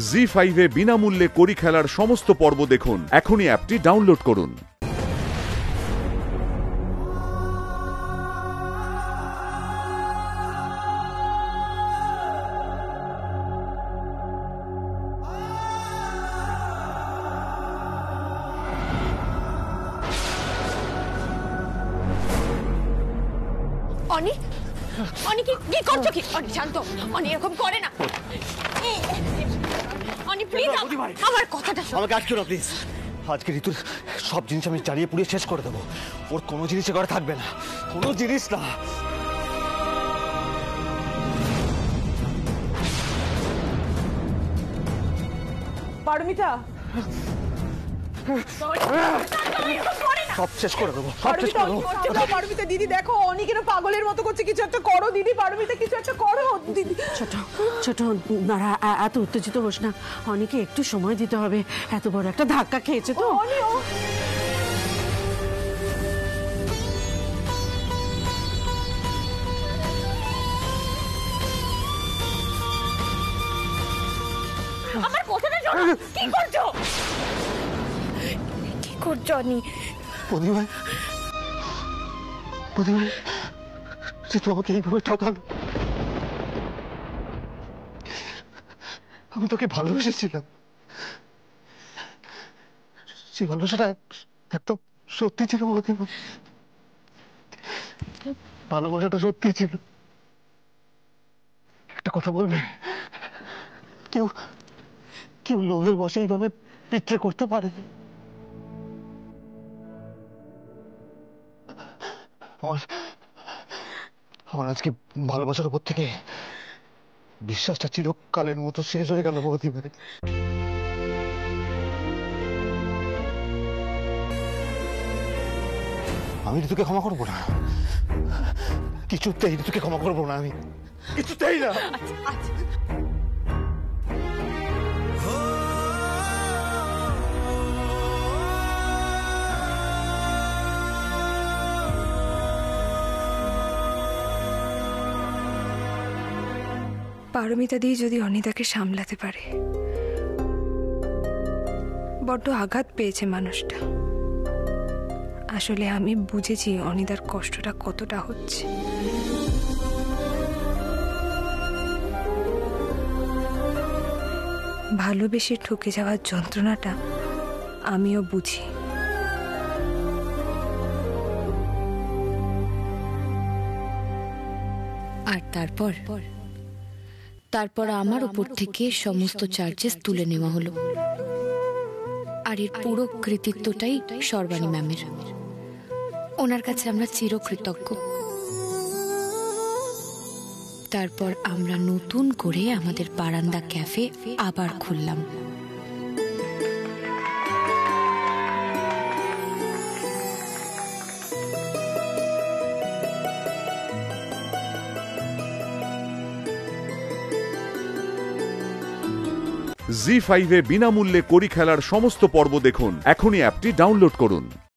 জি5 এ বিনামূল্যে কড়ি খেলার সমস্ত পর্ব দেখুন। এখনই অ্যাপটি ডাউনলোড করুন। অনি, অনি কি করছো কি? অনি শান্ত, অনি এরকম করে না। অনি প্লিজ আমার কথাটা শোনো। আমাকে আটকে না প্লিজ। আজকে ঋতুর সব জিনিস আমি জ্বালিয়ে পুড়িয়ে শেষ করে দেবো। ওর কোনো জিনিসে ঘরে থাকবে না, কোনো জিনিস না। পারমিতা, সব শেষ করে দেবো, সব শেষ করে দেবো। পারমিতা দিদি দেখো অনেকের পাগলের মতো করছে, কিছু একটা করো দিদি। পারমিতা কিছু একটা করো দিদি। ছোট ছোট নারা, এত উত্তেজিত হোস না। অনেকে একটু সময় দিতে হবে, এত বড় একটা ধাক্কা খেয়েছে তো। আমার কথাটা শোনো। কি করছো? কি করছো অনি? প্রদীপ ঋতু আমাকে এইভাবে ঠকালো। আমি তোকে ভালোবেসেছিলাম, সেই ভালোবাসাটা একদম সত্যি ছিল। প্রদীপ, ভালোবাসাটা সত্যি ছিল। একটা কথা বলবে, কেউ কেউ লোভের বসে এইভাবে বিট্রে করতে পারে। আমার আজকে ভালোবাসার উপর থেকে বিশ্বাসটা চিরকালের মতো শেষ হয়ে গেল। প্রতিবারে আমি ঋতুকে ক্ষমা করবো না, কিছুতেই ঋতুকে ক্ষমা করবো না, আমি কিছুতেই না। পারমিতা দিয়ে যদি অনিতাকে সামলাতে পারে। বড্ড আঘাত পেয়েছে মানুষটা। আসলে আমি বুঝেছি অনিতার কষ্টটা কতটা হচ্ছে। ভালোবেসে ঠকে যাওয়ার যন্ত্রণাটা আমিও বুঝি। আর তারপর আমার উপর থেকে সমস্ত চার্জেস তুলে নেওয়া হলো। আর এর পুরো কৃতিত্বটাই সর্বাণী ম্যামের। ওনার কাছে আমরা চিরকৃতজ্ঞ। তারপর আমরা নতুন করে আমাদের বারান্দা ক্যাফে আবার খুললাম। জি5 এ বিনামূল্যে কড়ি খেলার সমস্ত পর্ব দেখুন। এখনই অ্যাপটি ডাউনলোড করুন।